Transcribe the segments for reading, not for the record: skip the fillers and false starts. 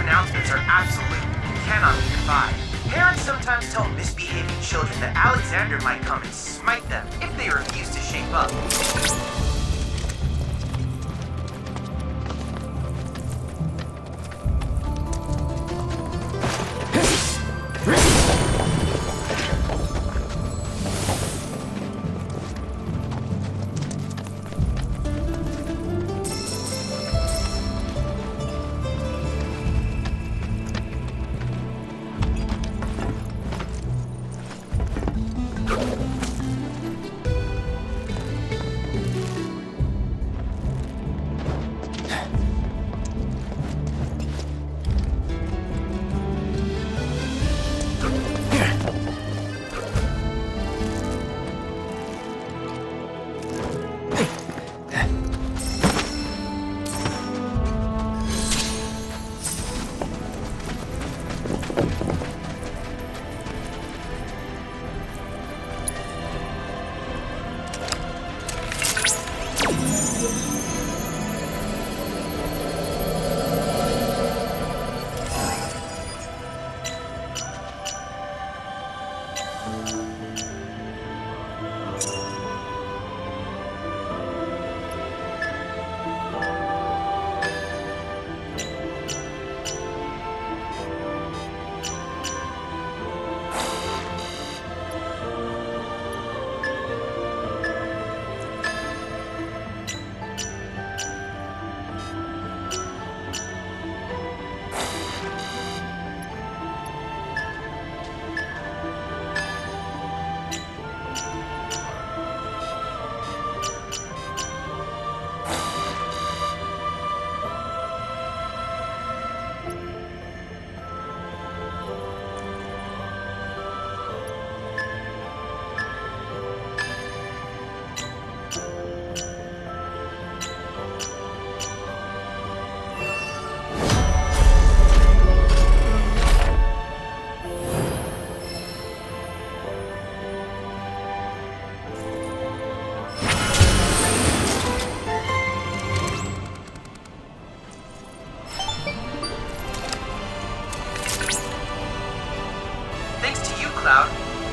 pronouncements are absolute and cannot be defied. Parents sometimes tell misbehaving children that Alexander might come and smite them if they refuse to shape up.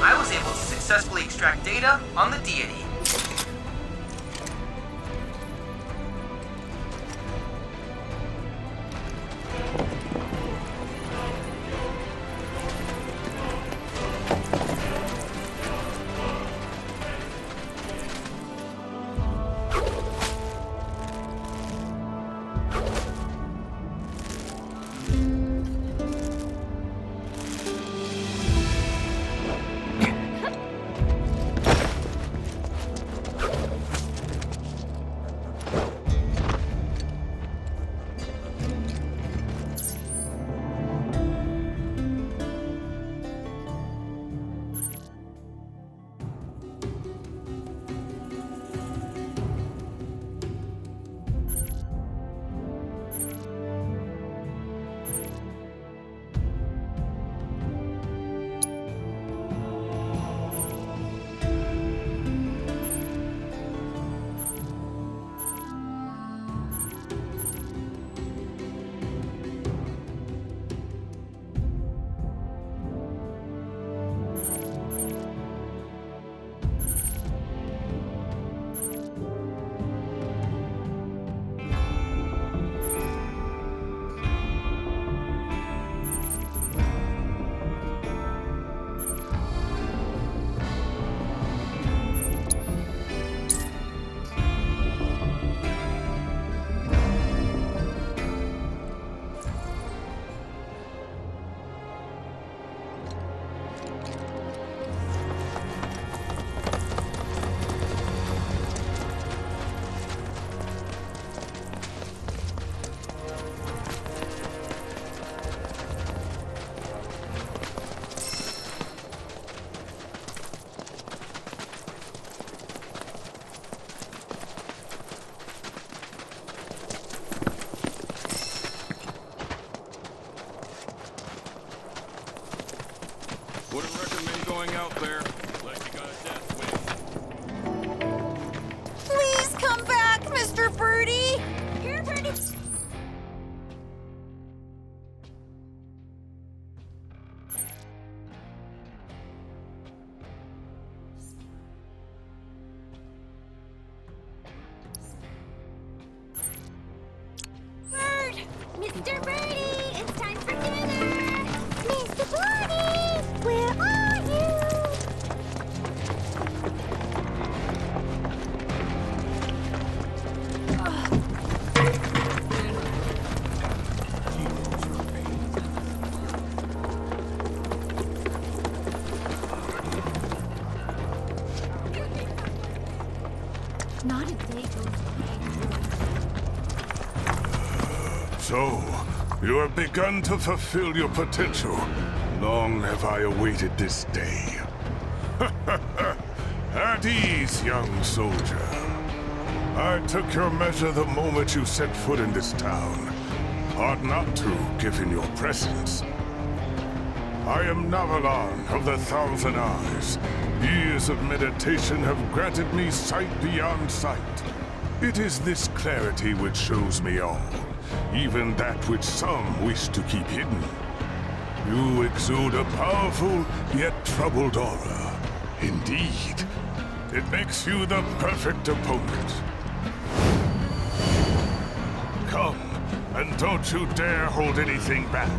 I was able to successfully extract data on the deity. Wouldn't recommend going out there unless you got a death wish. Please come back, Mr. Birdie! Here, Birdie! Mr. Birdie, it's time for dinner! Mr. Birdie, where are you? Not a day goes by. So, you have begun to fulfill your potential. Long have I awaited this day. At ease, young soldier. I took your measure the moment you set foot in this town. Hard not to, given your presence. I am Navalon of the Thousand Eyes. Years of meditation have granted me sight beyond sight. It is this clarity which shows me all, even that which some wish to keep hidden. You exude a powerful, yet troubled aura. Indeed, it makes you the perfect opponent. Come, and don't you dare hold anything back.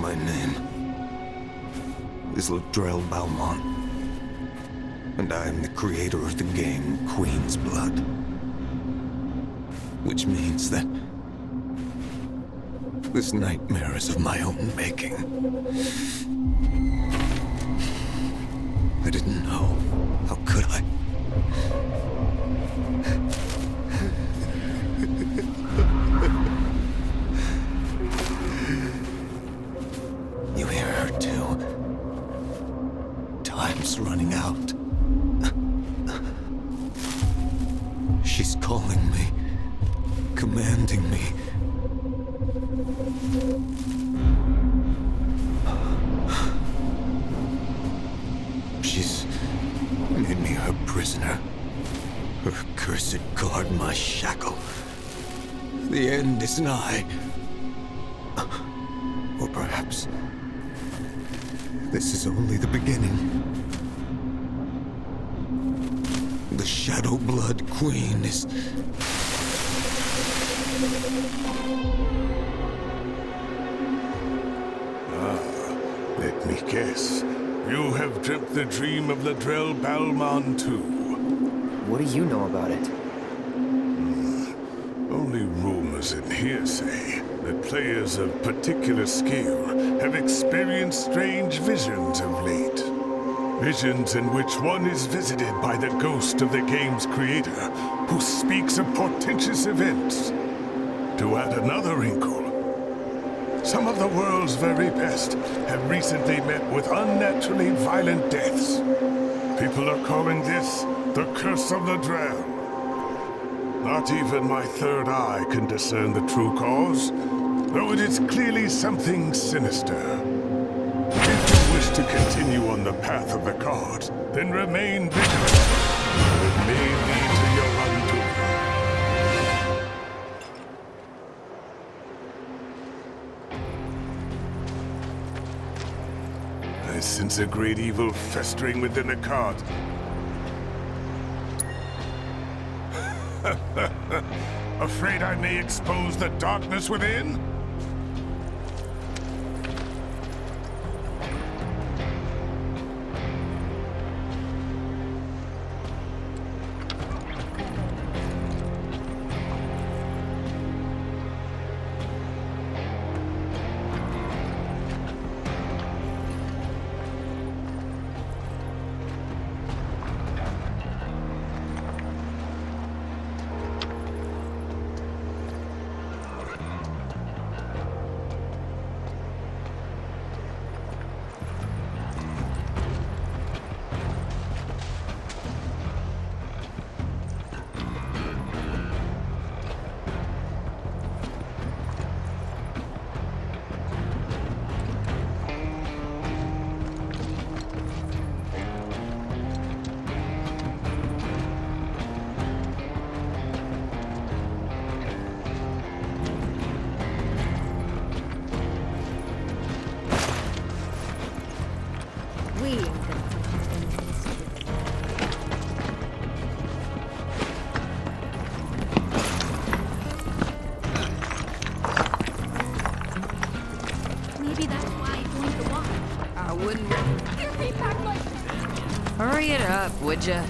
My name is Latrell Balmont, and I am the creator of the game Queen's Blood. Which means that this nightmare is of my own making. I didn't know. How could I? You hear her too? Time's running out. She's calling me, commanding me. She's made me her prisoner. Her cursed guard, my shackle. The end is nigh. Or perhaps this is only the beginning. The Shadow Blood Queen is... Let me guess. You have dreamt the dream of Latrell Balmont too. What do you know about it? Only rumors and hearsay that players of particular skill have experienced strange visions of late. Visions in which one is visited by the ghost of the game's creator, who speaks of portentous events. To add another wrinkle, some of the world's very best have recently met with unnaturally violent deaths. People are calling this the Curse of Latrell. Not even my third eye can discern the true cause, though it is clearly something sinister. If you wish to continue on the path of the cards, then remain vigilant. It may lead to your undoing. I sense a great evil festering within the cart. Afraid I may expose the darkness within? We ain't gonna touch anything. Maybe that's why I joined the walk. I wouldn't. Your feet back like... Hurry it up, would ya?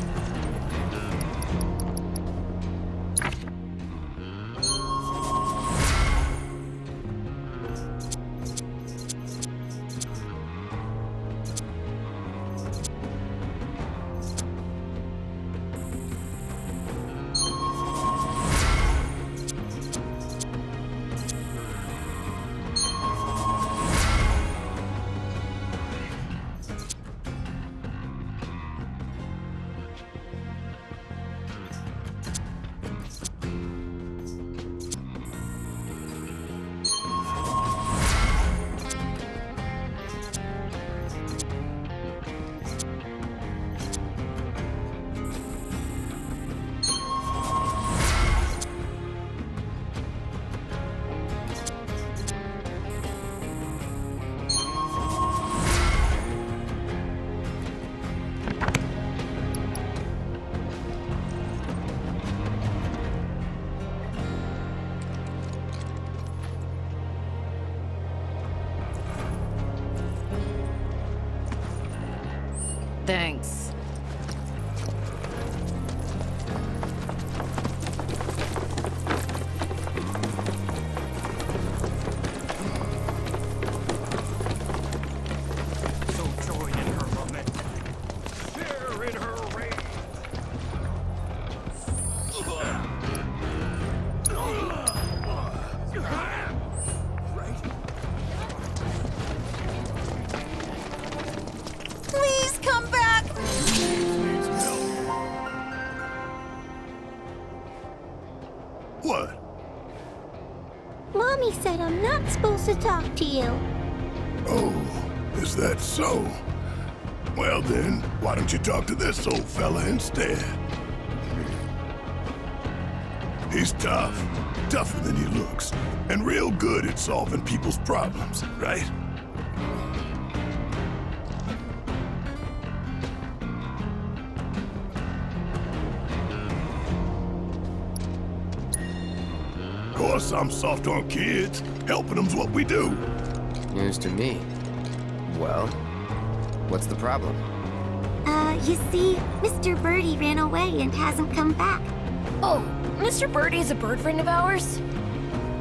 Thanks. So join in her lament. Share in her rage. Please come back! What? Mommy said I'm not supposed to talk to you. Oh, is that so? Well then, why don't you talk to this old fella instead? He's tough. Tougher than he looks. And real good at solving people's problems, right? Of course, I'm soft on kids. Helping them's what we do. News to me. Well, what's the problem? You see, Mr. Birdie ran away and hasn't come back. Oh, Mr. Birdie is a bird friend of ours?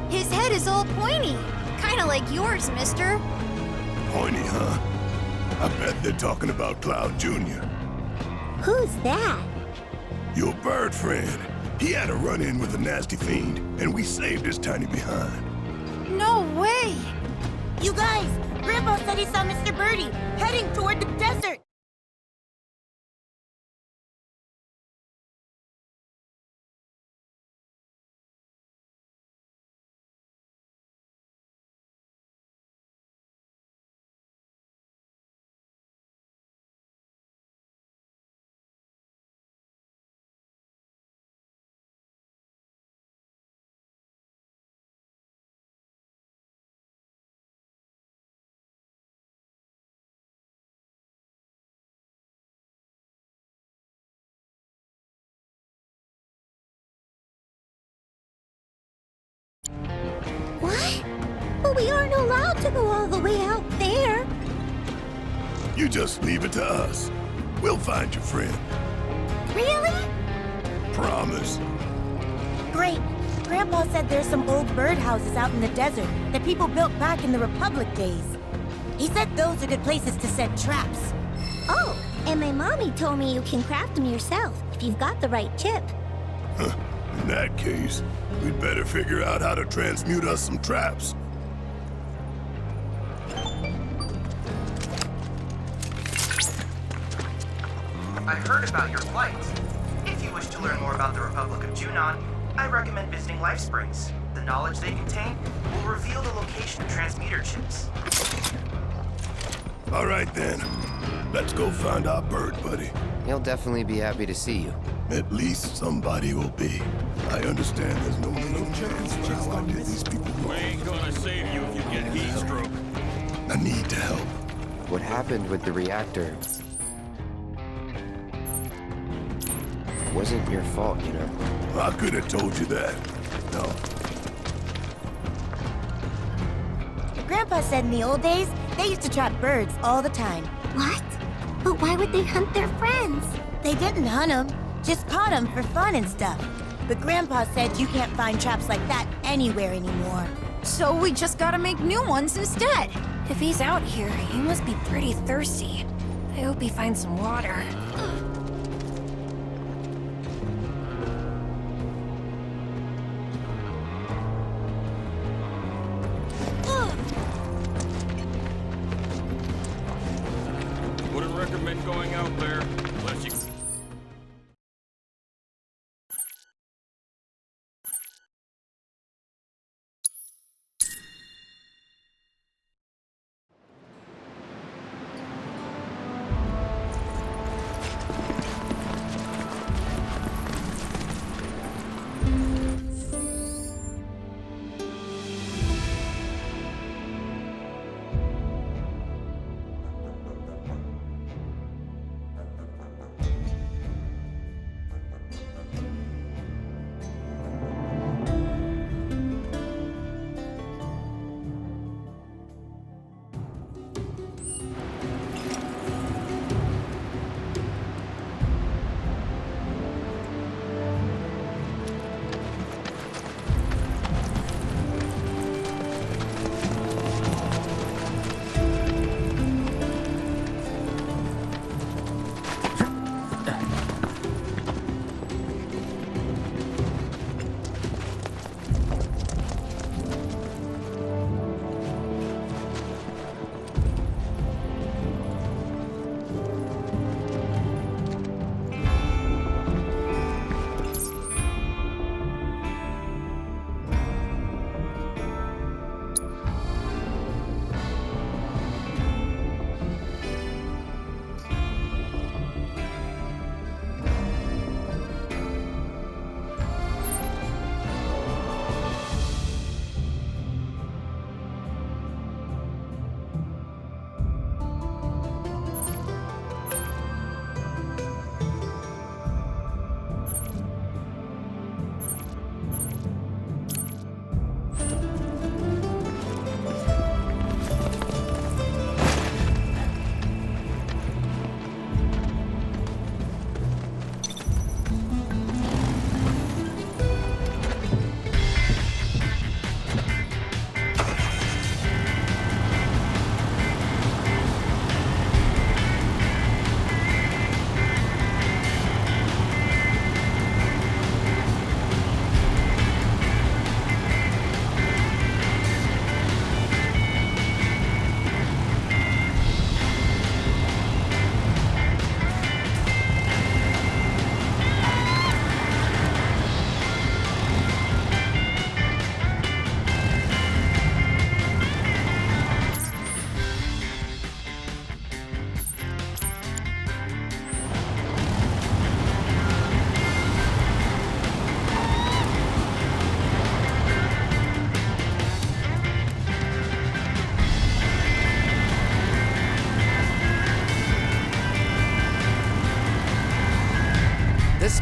His head is all pointy. Kinda like yours, mister. Pointy, huh? I bet they're talking about Cloud Jr. Who's that? Your bird friend. He had a run-in with a nasty fiend, and we saved his tiny behind. No way! You guys, Grandpa said he saw Mr. Birdie heading toward the desert. What? But we aren't allowed to go all the way out there. You just leave it to us. We'll find your friend. Really? Promise. Great. Grandpa said there's some old birdhouses out in the desert that people built back in the Republic days. He said those are good places to set traps. Oh, and my mommy told me you can craft them yourself if you've got the right chip. In that case, we'd better figure out how to transmute us some traps. I heard about your plight. If you wish to learn more about the Republic of Junon, I recommend visiting Life Springs. The knowledge they contain will reveal the location of transmuter chips. All right then. Let's go find our bird buddy. He'll definitely be happy to see you. At least somebody will be. I understand there's no chance for how I did these people We wrong. ain't gonna save you if you get heat stroke. I need to help. What happened with the reactor wasn't your fault, you know. I could have told you that. No. Grandpa said in the old days, they used to trap birds all the time. What? But why would they hunt their friends? They didn't hunt them, just caught them for fun and stuff. But Grandpa said you can't find traps like that anywhere anymore. So we just gotta make new ones instead. If he's out here, he must be pretty thirsty. I hope he finds some water. Wouldn't recommend going out there unless you...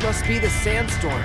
must be the sandstorm.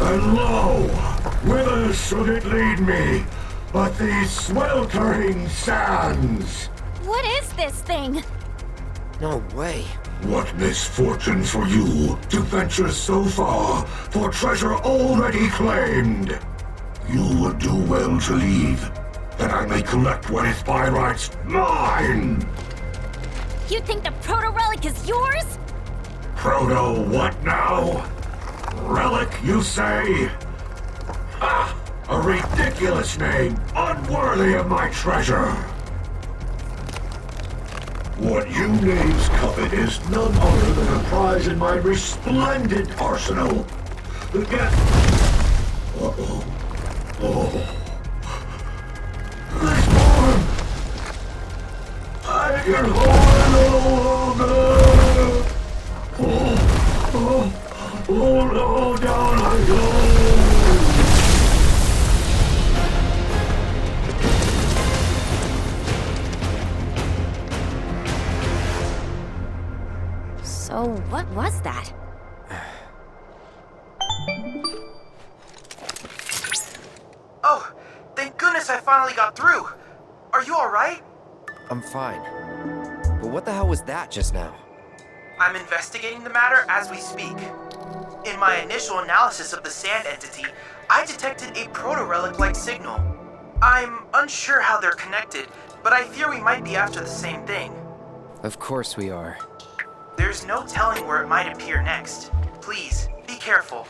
And lo, whither should it lead me but these sweltering sands? What is this thing? No way. What misfortune for you to venture so far for treasure already claimed. You would do well to leave, that I may collect what is by rights mine! You think the proto-relic is yours? Proto what now? Relic, you say? Ah, a ridiculous name, unworthy of my treasure! What you knaves covet is none other than a prize in my resplendent arsenal. Get... Uh-oh. Oh. This form! I can hold no longer! Oh no, down I go! So, what was that? Oh, thank goodness I finally got through. Are you alright? I'm fine. But what the hell was that just now? I'm investigating the matter as we speak. In my initial analysis of the sand entity, I detected a proto-relic-like signal. I'm unsure how they're connected, but I fear we might be after the same thing. Of course we are. There's no telling where it might appear next. Please, be careful.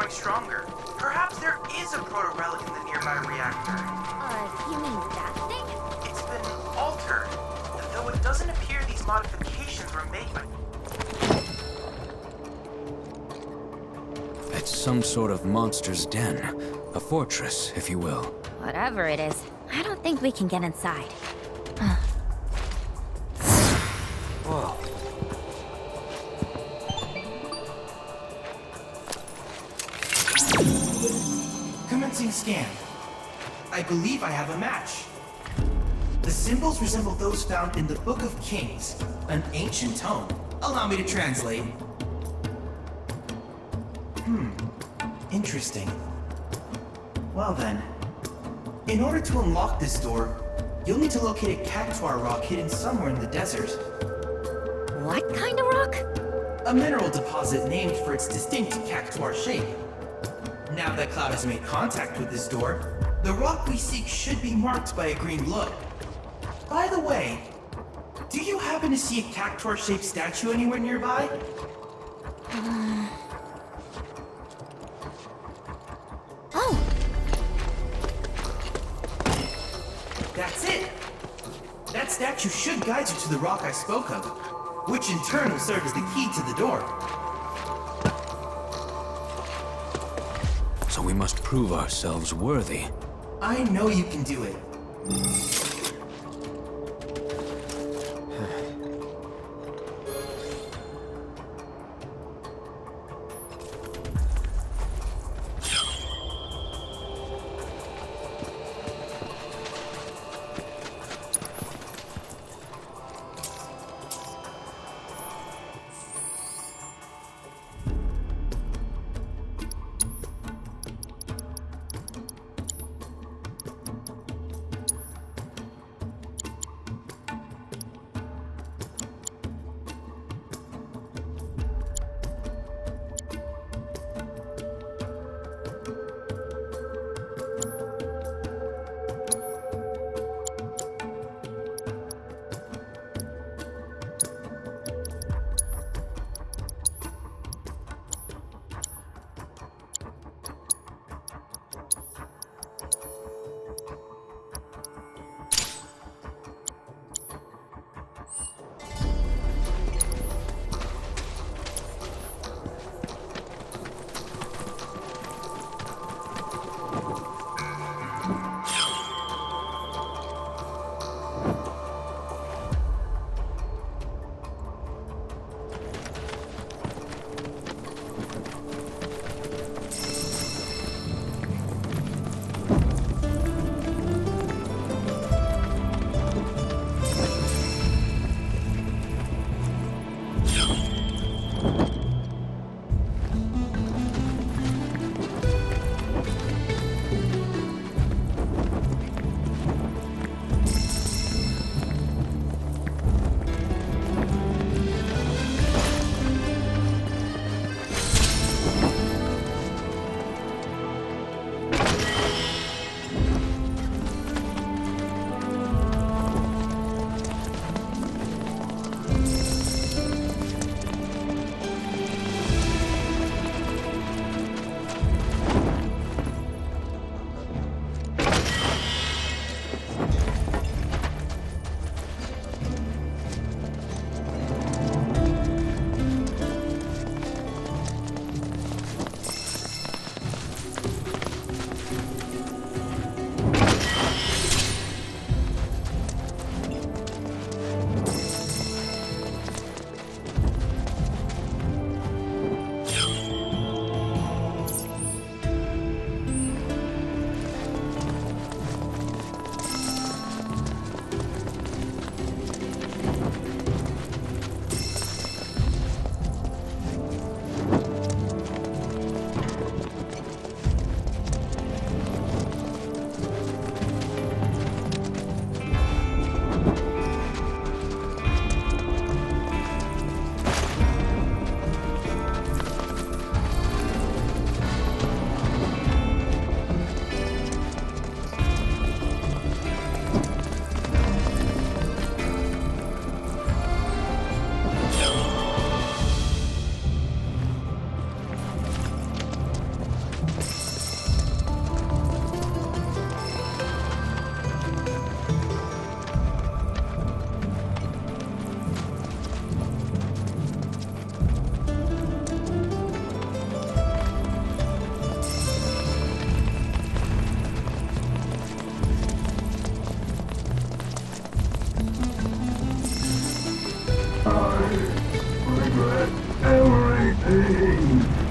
Stronger. Perhaps there is a proto-relic in the nearby reactor. You mean that thing? It's been altered, though it doesn't appear these modifications were made by... It's some sort of monster's den. A fortress, if you will. Whatever it is, I don't think we can get inside. Whoa. Commencing scan. I believe I have a match. The symbols resemble those found in the Book of Kings, an ancient tome. Allow me to translate. Interesting. Well then, in order to unlock this door, you'll need to locate a cactuar rock hidden somewhere in the desert. What kind of rock? A mineral deposit named for its distinct cactuar shape. Now that Cloud has made contact with this door, the rock we seek should be marked by a green glow. By the way, do you happen to see a cactuar-shaped statue anywhere nearby? Oh! That's it! That statue should guide you to the rock I spoke of, which in turn will serve as the key to the door. So we must prove ourselves worthy. I know you can do it. regret everything.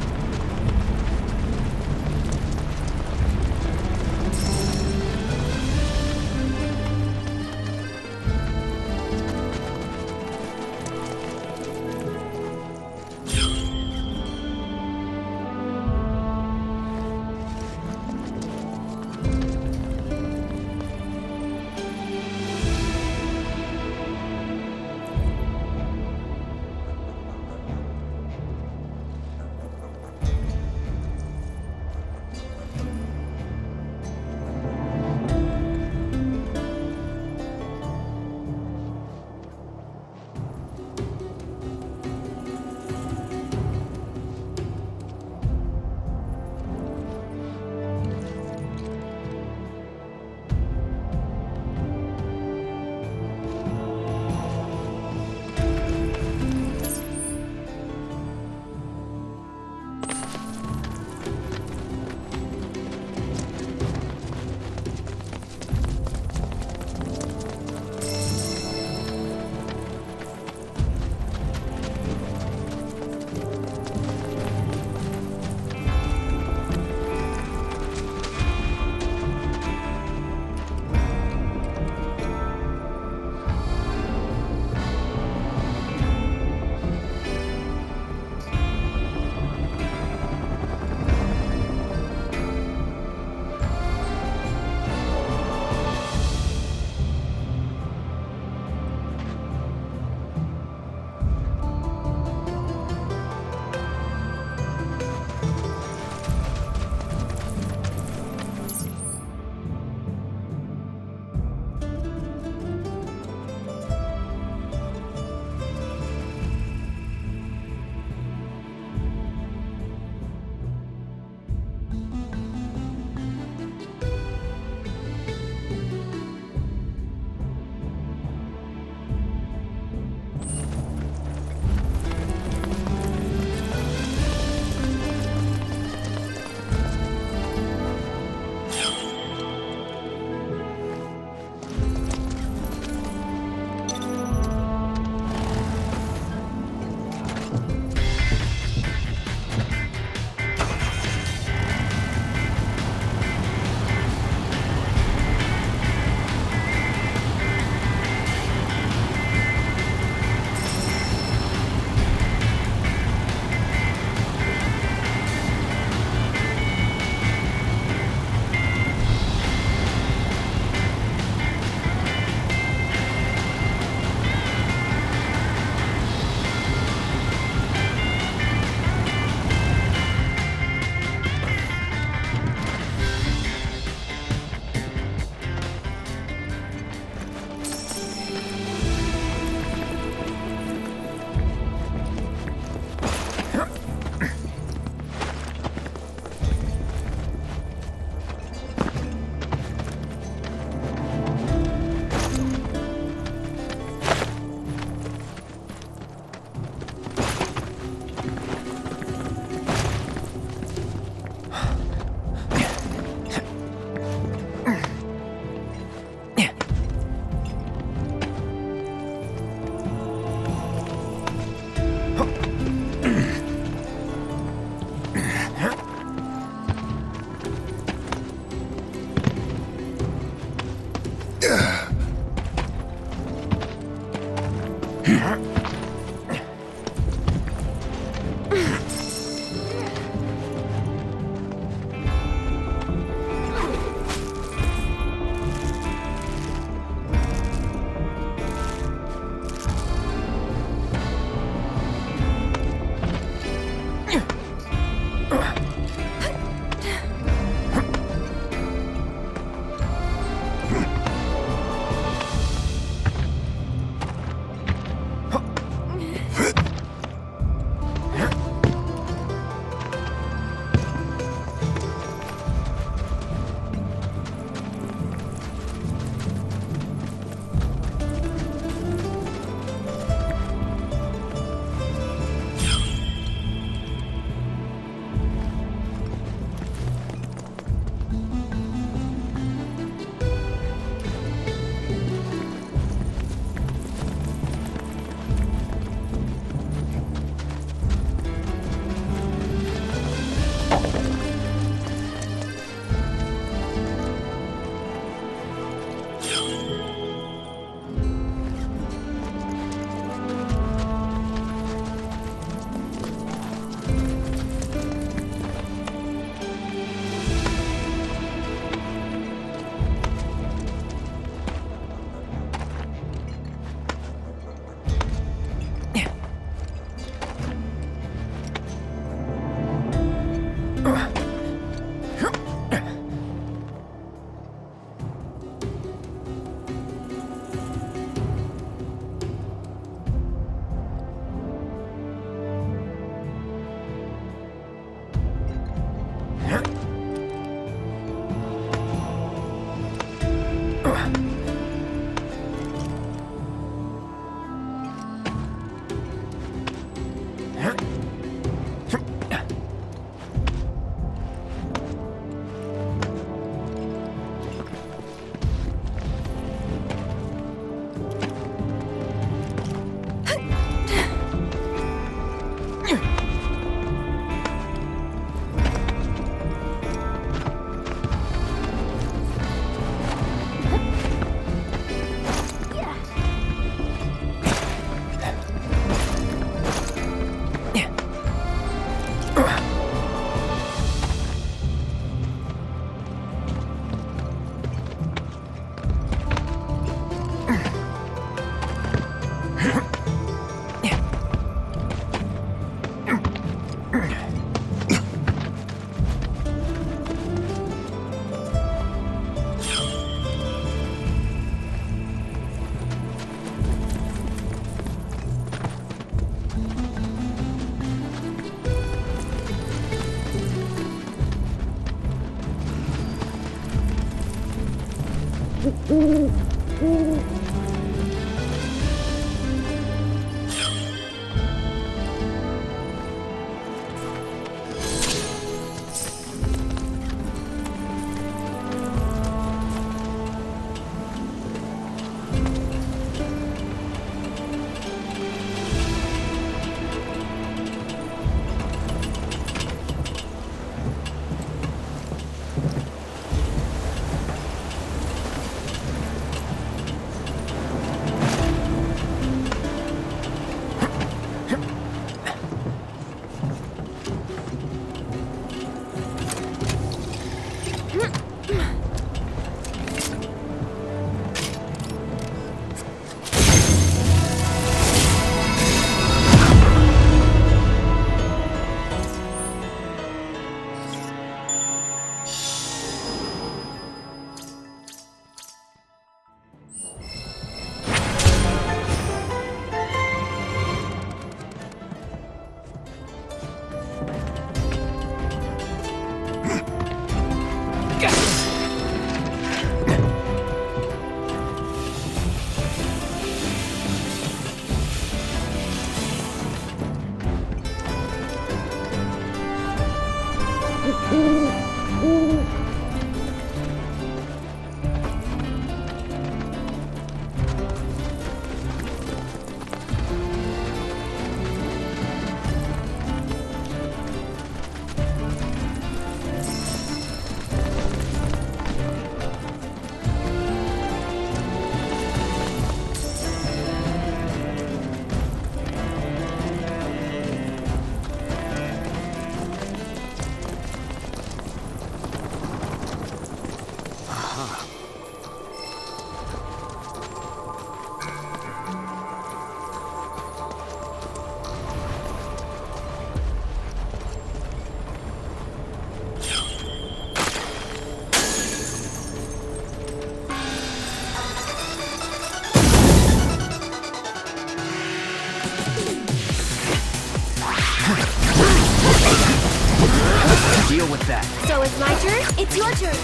Deal with that. So it's my turn? It's your turn.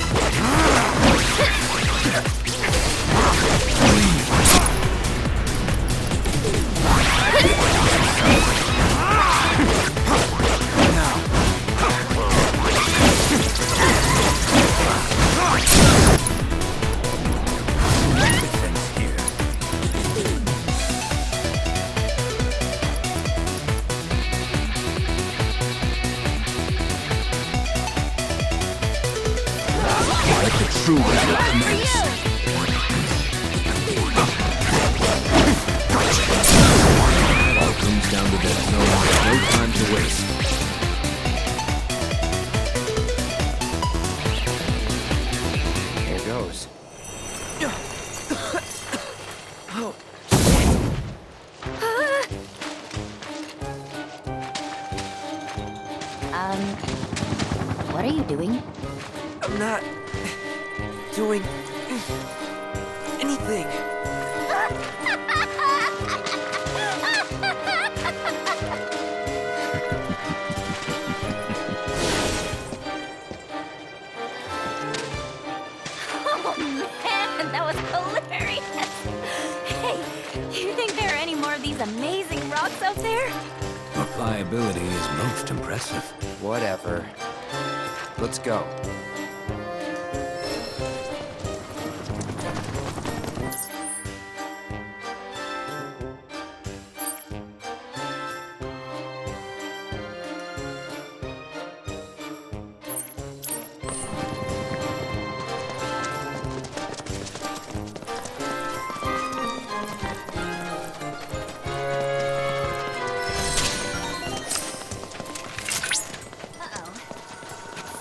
True battle commence. It all comes down to this. No time to waste. Here goes. Oh. What are you doing? I'm not doing anything. Oh man, that was hilarious! Hey, you think there are any more of these amazing rocks out there? Pliability is most impressive. Whatever. Let's go.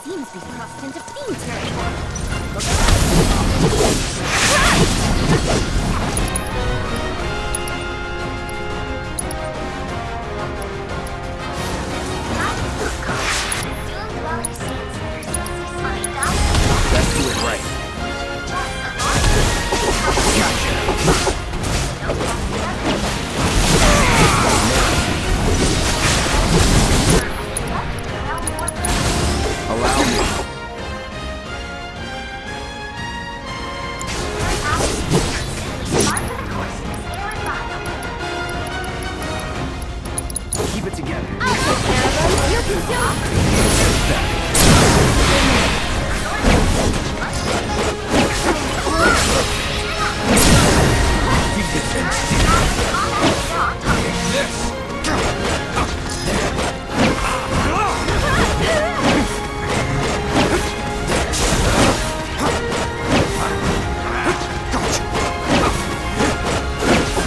Seems we've crossed into fiend territory. Let's do it right. Allow me. Keep it together. I'll take care of them. You can do it.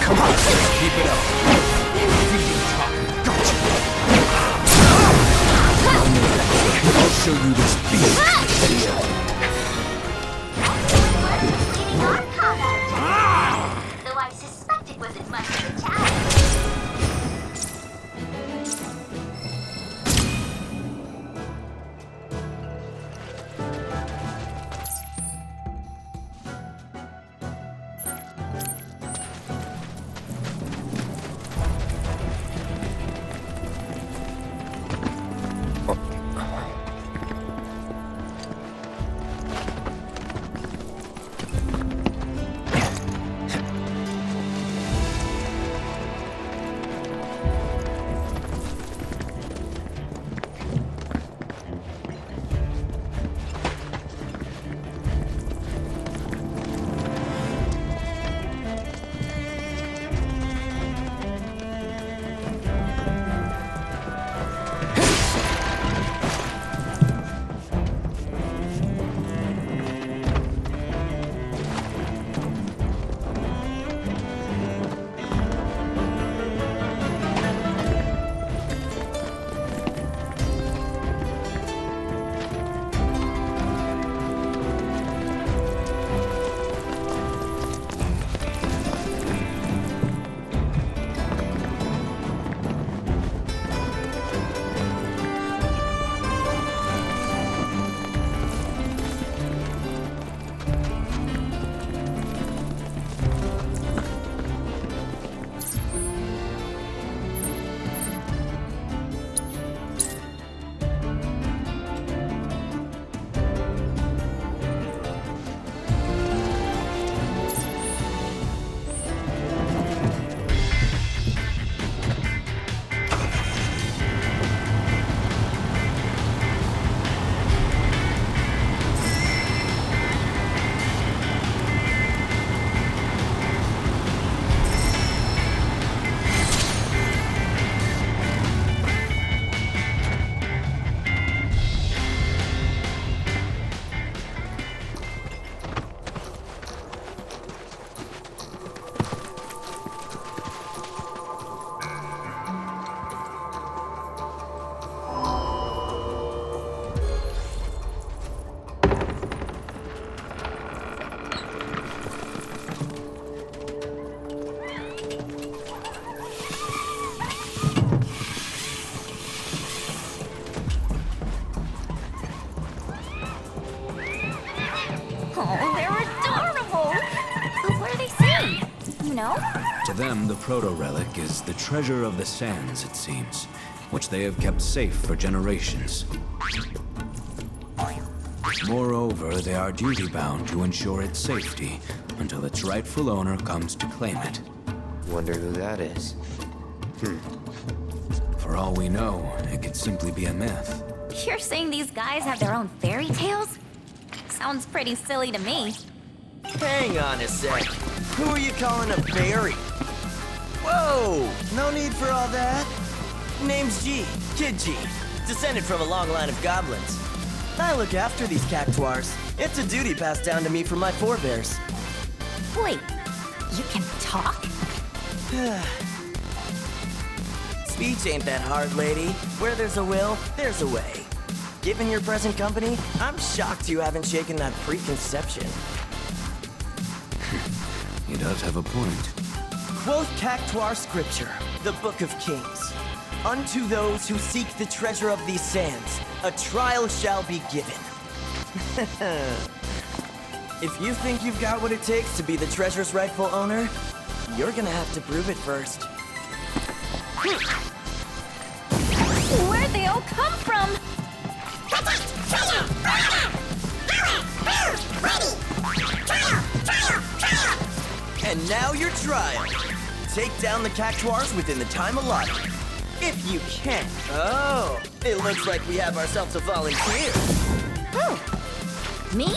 Come on, keep it up. I'll show you this beast. Though I suspect it wasn't much of a challenge. them, the proto-relic is the treasure of the sands, it seems, which they have kept safe for generations. Moreover, they are duty-bound to ensure its safety until its rightful owner comes to claim it. Wonder who that is. For all we know, it could simply be a myth. You're saying these guys have their own fairy tales? Sounds pretty silly to me. Hang on a sec. Who are you calling a fairy? Whoa! No need for all that. Name's G, Kid G. Descended from a long line of goblins. I look after these cactuars. It's a duty passed down to me from my forebears. Wait, you can talk? Speech ain't that hard, lady. Where there's a will, there's a way. Given your present company, I'm shocked you haven't shaken that preconception. He does have a point. Quoth Cactuar Scripture, the Book of Kings. Unto those who seek the treasure of these sands, a trial shall be given. If you think you've got what it takes to be the treasure's rightful owner, you're gonna have to prove it first. Where'd they all come from? And now your trial. Take down the cactuars within the time allotted. If you can. Oh, it looks like we have ourselves a volunteer. Who? Me?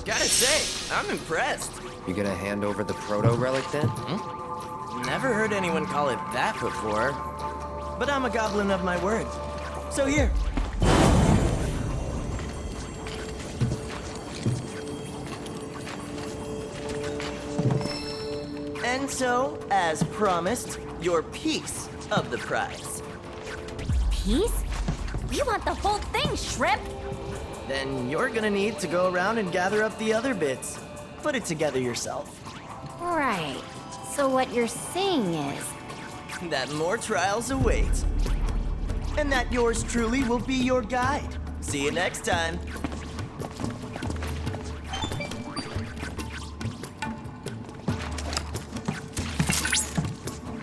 Gotta say, I'm impressed. You gonna hand over the proto-relic then? Never heard anyone call it that before. But I'm a goblin of my word. So here. And so, as promised, your piece of the prize. Piece? We want the whole thing, Shrimp! Then you're gonna need to go around and gather up the other bits. Put it together yourself. Right. So what you're saying is... That more trials await. And that yours truly will be your guide. See you next time.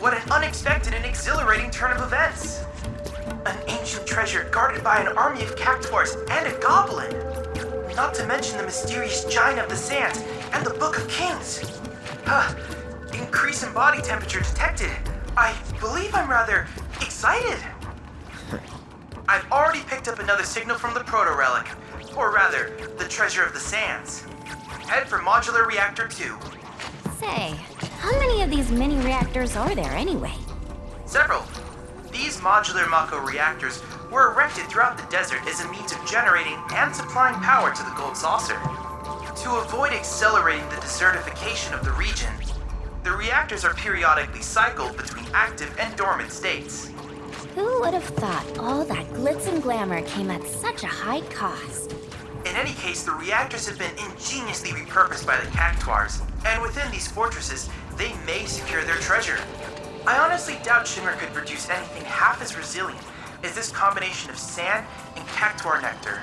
What an unexpected and exhilarating turn of events! An ancient treasure guarded by an army of cactuars and a goblin! Not to mention the mysterious giant of the sands and the Book of Kings! Increase in body temperature detected. I believe I'm rather excited. I've already picked up another signal from the proto-relic, or rather, the treasure of the sands. Head for modular reactor 2. Say, how many of these mini reactors are there anyway? Several. These modular Mako reactors were erected throughout the desert as a means of generating and supplying power to the Gold Saucer. To avoid accelerating the desertification of the region, the reactors are periodically cycled between active and dormant states. Who would have thought all that glitz and glamour came at such a high cost? In any case, the reactors have been ingeniously repurposed by the cactuars, and within these fortresses, they may secure their treasure. I honestly doubt Shimmer could produce anything half as resilient as this combination of sand and cactuar nectar.